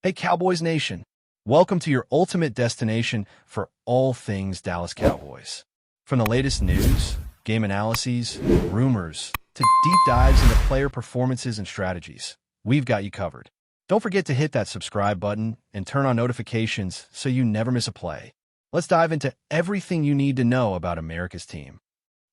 Hey, Cowboys Nation. Welcome to your ultimate destination for all things Dallas Cowboys. From the latest news, game analyses, rumors, to deep dives into player performances and strategies, we've got you covered. Don't forget to hit that subscribe button and turn on notifications so you never miss a play. Let's dive into everything you need to know about America's team.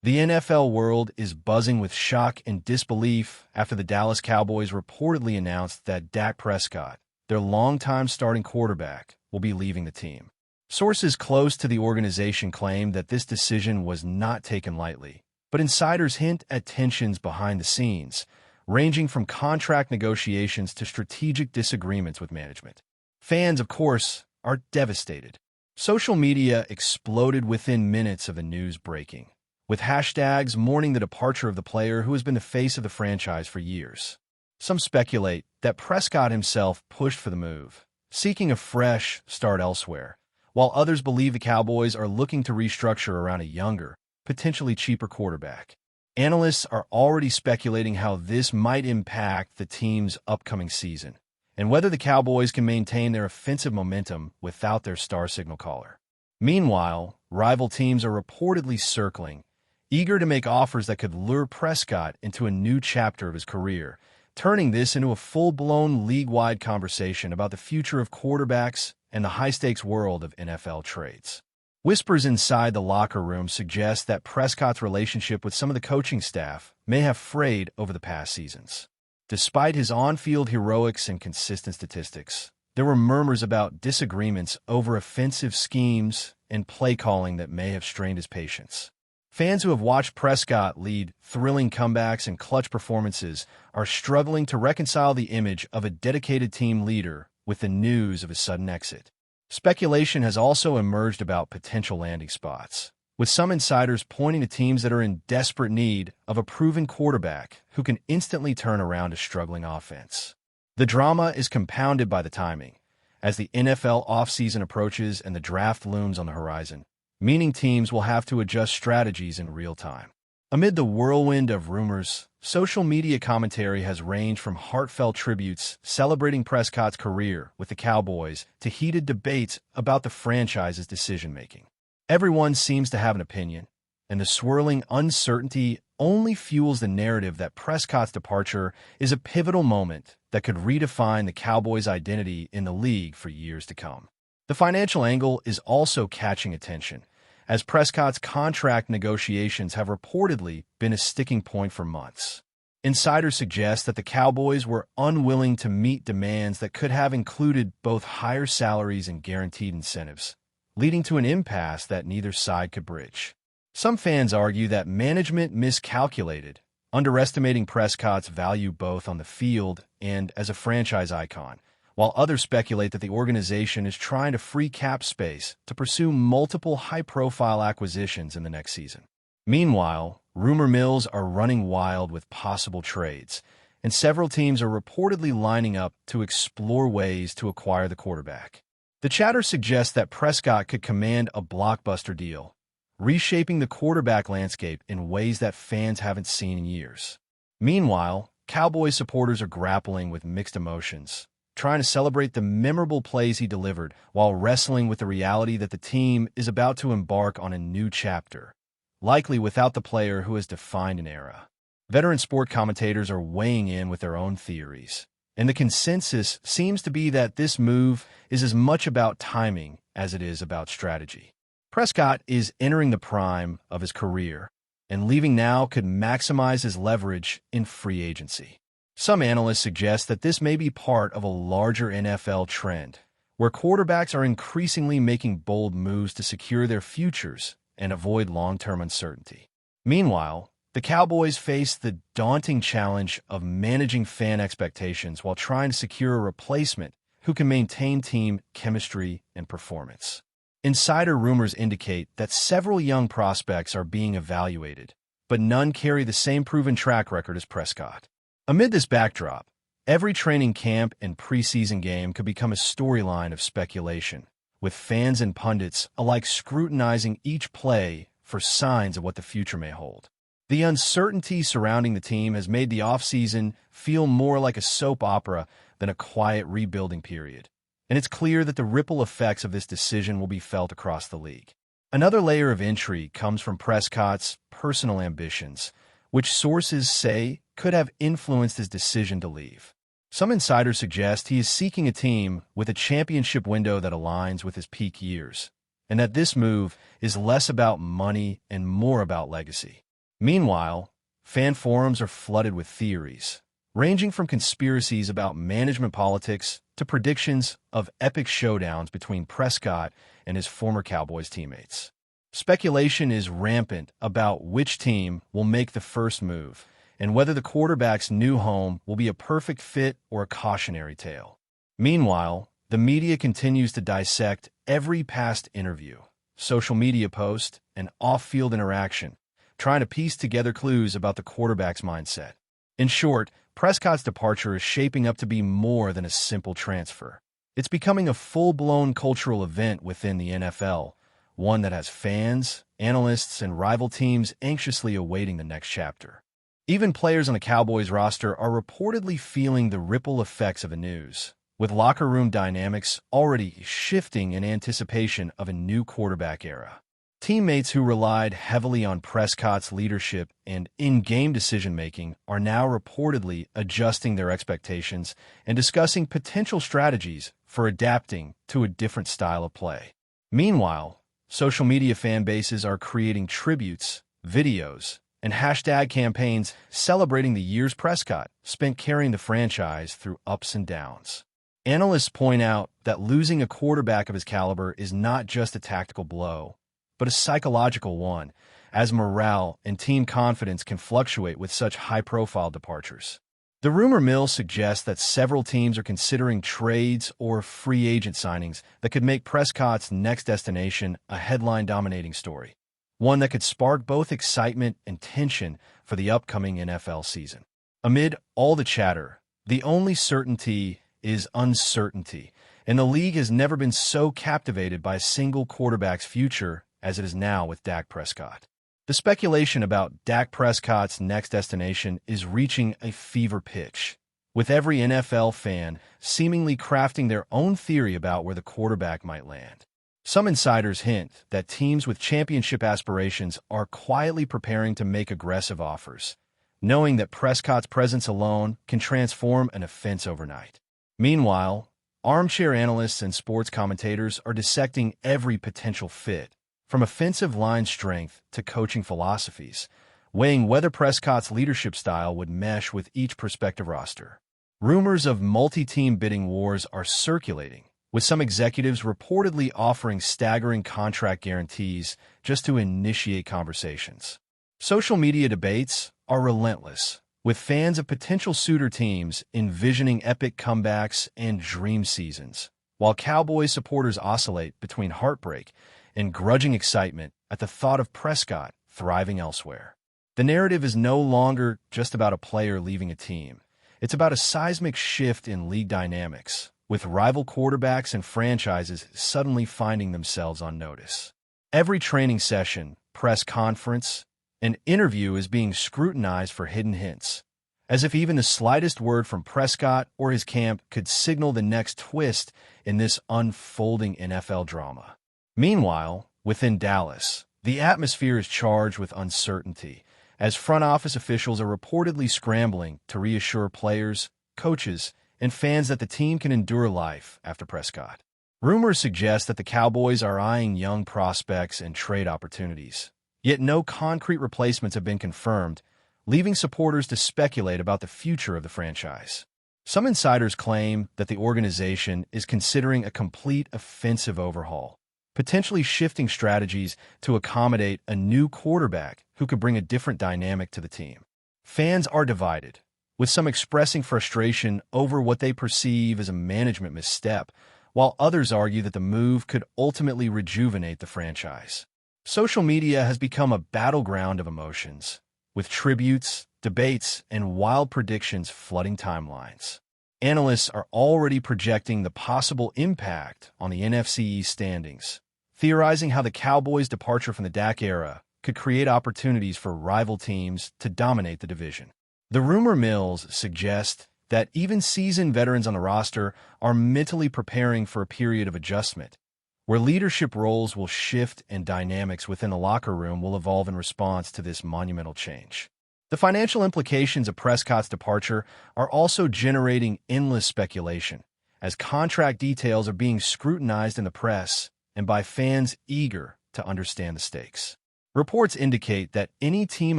The NFL world is buzzing with shock and disbelief after the Dallas Cowboys reportedly announced that Dak Prescott, their longtime starting quarterback, will be leaving the team. Sources close to the organization claim that this decision was not taken lightly, but insiders hint at tensions behind the scenes, ranging from contract negotiations to strategic disagreements with management. Fans, of course, are devastated. Social media exploded within minutes of the news breaking, with hashtags mourning the departure of the player who has been the face of the franchise for years. Some speculate that Prescott himself pushed for the move, seeking a fresh start elsewhere, while others believe the Cowboys are looking to restructure around a younger, potentially cheaper quarterback. Analysts are already speculating how this might impact the team's upcoming season, and whether the Cowboys can maintain their offensive momentum without their star signal caller. Meanwhile, rival teams are reportedly circling, eager to make offers that could lure Prescott into a new chapter of his career, turning this into a full-blown league-wide conversation about the future of quarterbacks and the high-stakes world of NFL trades. Whispers inside the locker room suggest that Prescott's relationship with some of the coaching staff may have frayed over the past seasons. Despite his on-field heroics and consistent statistics, there were murmurs about disagreements over offensive schemes and play calling that may have strained his patience. Fans who have watched Prescott lead thrilling comebacks and clutch performances are struggling to reconcile the image of a dedicated team leader with the news of his sudden exit. Speculation has also emerged about potential landing spots, with some insiders pointing to teams that are in desperate need of a proven quarterback who can instantly turn around a struggling offense. The drama is compounded by the timing, as the NFL offseason approaches and the draft looms on the horizon, meaning teams will have to adjust strategies in real time. Amid the whirlwind of rumors, social media commentary has ranged from heartfelt tributes celebrating Prescott's career with the Cowboys to heated debates about the franchise's decision-making. Everyone seems to have an opinion, and the swirling uncertainty only fuels the narrative that Prescott's departure is a pivotal moment that could redefine the Cowboys' identity in the league for years to come. The financial angle is also catching attention, as Prescott's contract negotiations have reportedly been a sticking point for months. Insiders suggest that the Cowboys were unwilling to meet demands that could have included both higher salaries and guaranteed incentives, leading to an impasse that neither side could bridge. Some fans argue that management miscalculated, underestimating Prescott's value both on the field and as a franchise icon, while others speculate that the organization is trying to free cap space to pursue multiple high-profile acquisitions in the next season. Meanwhile, rumor mills are running wild with possible trades, and several teams are reportedly lining up to explore ways to acquire the quarterback. The chatter suggests that Prescott could command a blockbuster deal, reshaping the quarterback landscape in ways that fans haven't seen in years. Meanwhile, Cowboys supporters are grappling with mixed emotions, trying to celebrate the memorable plays he delivered while wrestling with the reality that the team is about to embark on a new chapter, likely without the player who has defined an era. Veteran sport commentators are weighing in with their own theories, and the consensus seems to be that this move is as much about timing as it is about strategy. Prescott is entering the prime of his career, and leaving now could maximize his leverage in free agency. Some analysts suggest that this may be part of a larger NFL trend, where quarterbacks are increasingly making bold moves to secure their futures and avoid long-term uncertainty. Meanwhile, the Cowboys face the daunting challenge of managing fan expectations while trying to secure a replacement who can maintain team chemistry and performance. Insider rumors indicate that several young prospects are being evaluated, but none carry the same proven track record as Prescott. Amid this backdrop, every training camp and preseason game could become a storyline of speculation, with fans and pundits alike scrutinizing each play for signs of what the future may hold. The uncertainty surrounding the team has made the offseason feel more like a soap opera than a quiet rebuilding period, and it's clear that the ripple effects of this decision will be felt across the league. Another layer of intrigue comes from Prescott's personal ambitions, which sources say could have influenced his decision to leave. Some insiders suggest he is seeking a team with a championship window that aligns with his peak years, and that this move is less about money and more about legacy. Meanwhile, fan forums are flooded with theories, ranging from conspiracies about management politics to predictions of epic showdowns between Prescott and his former Cowboys teammates. Speculation is rampant about which team will make the first move and whether the quarterback's new home will be a perfect fit or a cautionary tale. Meanwhile, the media continues to dissect every past interview, social media post, and off-field interaction, trying to piece together clues about the quarterback's mindset. In short, Prescott's departure is shaping up to be more than a simple transfer. It's becoming a full-blown cultural event within the NFL, one that has fans, analysts, and rival teams anxiously awaiting the next chapter. Even players on the Cowboys roster are reportedly feeling the ripple effects of the news, with locker room dynamics already shifting in anticipation of a new quarterback era. Teammates who relied heavily on Prescott's leadership and in-game decision-making are now reportedly adjusting their expectations and discussing potential strategies for adapting to a different style of play. Meanwhile, social media fan bases are creating tributes, videos, and hashtag campaigns celebrating the years Prescott spent carrying the franchise through ups and downs. Analysts point out that losing a quarterback of his caliber is not just a tactical blow, but a psychological one, as morale and team confidence can fluctuate with such high-profile departures. The rumor mill suggests that several teams are considering trades or free agent signings that could make Prescott's next destination a headline-dominating story, one that could spark both excitement and tension for the upcoming NFL season. Amid all the chatter, the only certainty is uncertainty, and the league has never been so captivated by a single quarterback's future as it is now with Dak Prescott. The speculation about Dak Prescott's next destination is reaching a fever pitch, with every NFL fan seemingly crafting their own theory about where the quarterback might land. Some insiders hint that teams with championship aspirations are quietly preparing to make aggressive offers, knowing that Prescott's presence alone can transform an offense overnight. Meanwhile, armchair analysts and sports commentators are dissecting every potential fit, from offensive line strength to coaching philosophies, weighing whether Prescott's leadership style would mesh with each prospective roster. Rumors of multi-team bidding wars are circulating, with some executives reportedly offering staggering contract guarantees just to initiate conversations. Social media debates are relentless, with fans of potential suitor teams envisioning epic comebacks and dream seasons, while Cowboys supporters oscillate between heartbreak and grudging excitement at the thought of Prescott thriving elsewhere. The narrative is no longer just about a player leaving a team. It's about a seismic shift in league dynamics, with rival quarterbacks and franchises suddenly finding themselves on notice. Every training session, press conference, and interview is being scrutinized for hidden hints, as if even the slightest word from Prescott or his camp could signal the next twist in this unfolding NFL drama. Meanwhile, within Dallas, the atmosphere is charged with uncertainty, as front office officials are reportedly scrambling to reassure players, coaches, and fans that the team can endure life after Prescott. Rumors suggest that the Cowboys are eyeing young prospects and trade opportunities, yet no concrete replacements have been confirmed, leaving supporters to speculate about the future of the franchise. Some insiders claim that the organization is considering a complete offensive overhaul, potentially shifting strategies to accommodate a new quarterback who could bring a different dynamic to the team. Fans are divided, with some expressing frustration over what they perceive as a management misstep, while others argue that the move could ultimately rejuvenate the franchise. Social media has become a battleground of emotions, with tributes, debates, and wild predictions flooding timelines. Analysts are already projecting the possible impact on the NFC East standings, theorizing how the Cowboys' departure from the Dak era could create opportunities for rival teams to dominate the division. The rumor mills suggest that even seasoned veterans on the roster are mentally preparing for a period of adjustment, where leadership roles will shift and dynamics within the locker room will evolve in response to this monumental change. The financial implications of Prescott's departure are also generating endless speculation, as contract details are being scrutinized in the press and by fans eager to understand the stakes. Reports indicate that any team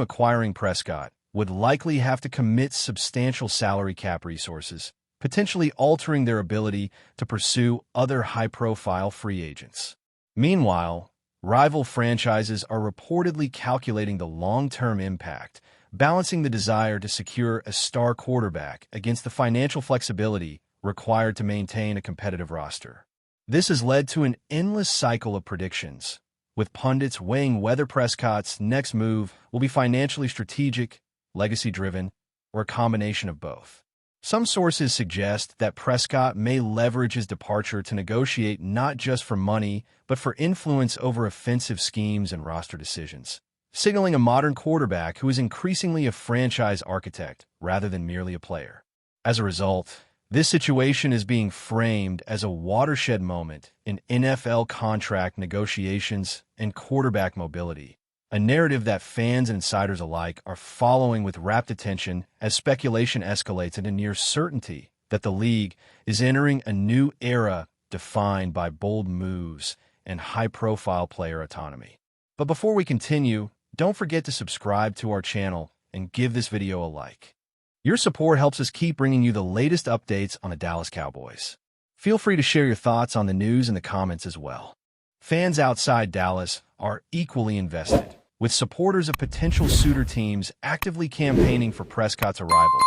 acquiring Prescott would likely have to commit substantial salary cap resources, potentially altering their ability to pursue other high-profile free agents. Meanwhile, rival franchises are reportedly calculating the long-term impact, balancing the desire to secure a star quarterback against the financial flexibility required to maintain a competitive roster. This has led to an endless cycle of predictions, with pundits weighing whether Prescott's next move will be financially strategic, legacy-driven, or a combination of both. Some sources suggest that Prescott may leverage his departure to negotiate not just for money, but for influence over offensive schemes and roster decisions, signaling a modern quarterback who is increasingly a franchise architect rather than merely a player. As a result, this situation is being framed as a watershed moment in NFL contract negotiations and quarterback mobility, a narrative that fans and insiders alike are following with rapt attention as speculation escalates into near certainty that the league is entering a new era defined by bold moves and high-profile player autonomy. But before we continue, don't forget to subscribe to our channel and give this video a like. Your support helps us keep bringing you the latest updates on the Dallas Cowboys. Feel free to share your thoughts on the news in the comments as well. Fans outside Dallas are equally invested, with supporters of potential suitor teams actively campaigning for Prescott's arrival,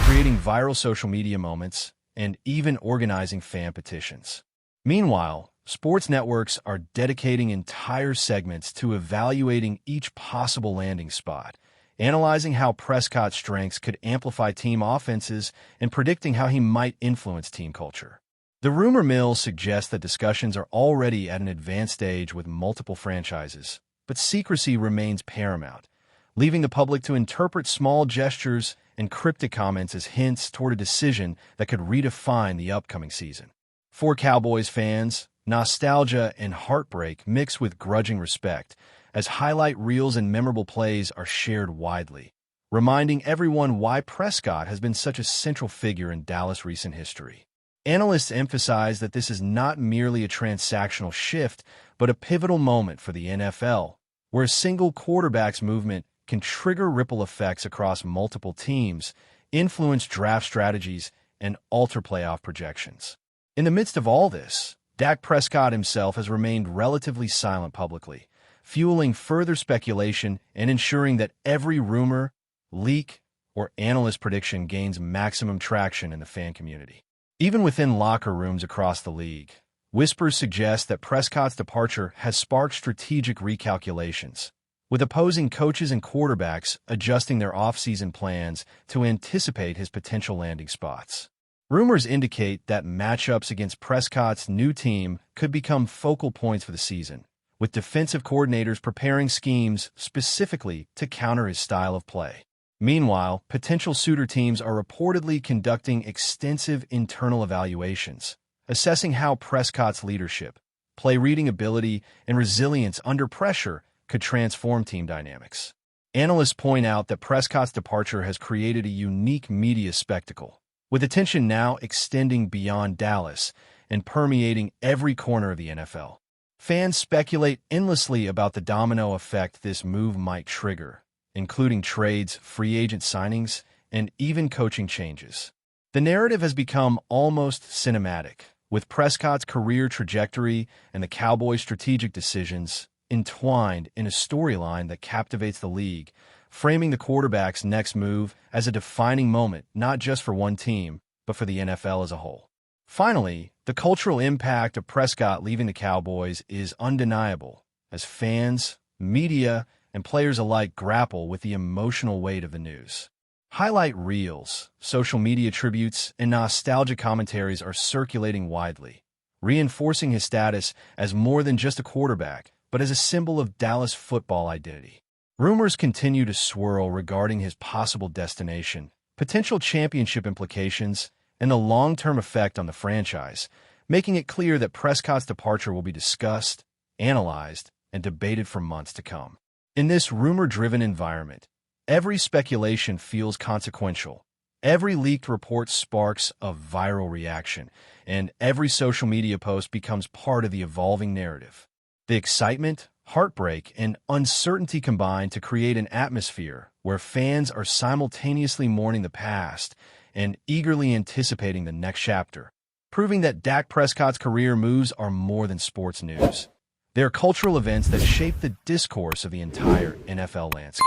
creating viral social media moments, and even organizing fan petitions. Meanwhile, sports networks are dedicating entire segments to evaluating each possible landing spot, analyzing how Prescott's strengths could amplify team offenses and predicting how he might influence team culture. The rumor mill suggests that discussions are already at an advanced stage with multiple franchises, but secrecy remains paramount, leaving the public to interpret small gestures and cryptic comments as hints toward a decision that could redefine the upcoming season. For Cowboys fans, nostalgia and heartbreak mix with grudging respect, as highlight reels and memorable plays are shared widely, reminding everyone why Prescott has been such a central figure in Dallas' recent history. Analysts emphasize that this is not merely a transactional shift, but a pivotal moment for the NFL, where a single quarterback's movement can trigger ripple effects across multiple teams, influence draft strategies, and alter playoff projections. In the midst of all this, Dak Prescott himself has remained relatively silent publicly, fueling further speculation and ensuring that every rumor, leak, or analyst prediction gains maximum traction in the fan community. Even within locker rooms across the league, whispers suggest that Prescott's departure has sparked strategic recalculations, with opposing coaches and quarterbacks adjusting their offseason plans to anticipate his potential landing spots. Rumors indicate that matchups against Prescott's new team could become focal points for the season, with defensive coordinators preparing schemes specifically to counter his style of play. Meanwhile, potential suitor teams are reportedly conducting extensive internal evaluations, assessing how Prescott's leadership, play reading ability, and resilience under pressure could transform team dynamics. Analysts point out that Prescott's departure has created a unique media spectacle, with attention now extending beyond Dallas and permeating every corner of the NFL. Fans speculate endlessly about the domino effect this move might trigger, including trades, free agent signings, and even coaching changes. The narrative has become almost cinematic, with Prescott's career trajectory and the Cowboys' strategic decisions entwined in a storyline that captivates the league, framing the quarterback's next move as a defining moment not just for one team, but for the NFL as a whole. Finally, the cultural impact of Prescott leaving the Cowboys is undeniable, as fans, media, and players alike grapple with the emotional weight of the news. Highlight reels, social media tributes, and nostalgia commentaries are circulating widely, reinforcing his status as more than just a quarterback, but as a symbol of Dallas football identity. Rumors continue to swirl regarding his possible destination, potential championship implications, and the long-term effect on the franchise, making it clear that Prescott's departure will be discussed, analyzed, and debated for months to come. In this rumor-driven environment, every speculation feels consequential. Every leaked report sparks a viral reaction, and every social media post becomes part of the evolving narrative. The excitement, heartbreak, and uncertainty combine to create an atmosphere where fans are simultaneously mourning the past and eagerly anticipating the next chapter, proving that Dak Prescott's career moves are more than sports news. They are cultural events that shape the discourse of the entire NFL landscape.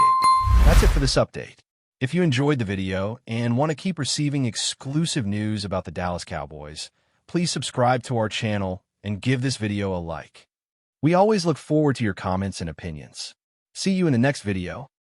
That's it for this update. If you enjoyed the video and want to keep receiving exclusive news about the Dallas Cowboys, please subscribe to our channel and give this video a like. We always look forward to your comments and opinions. See you in the next video.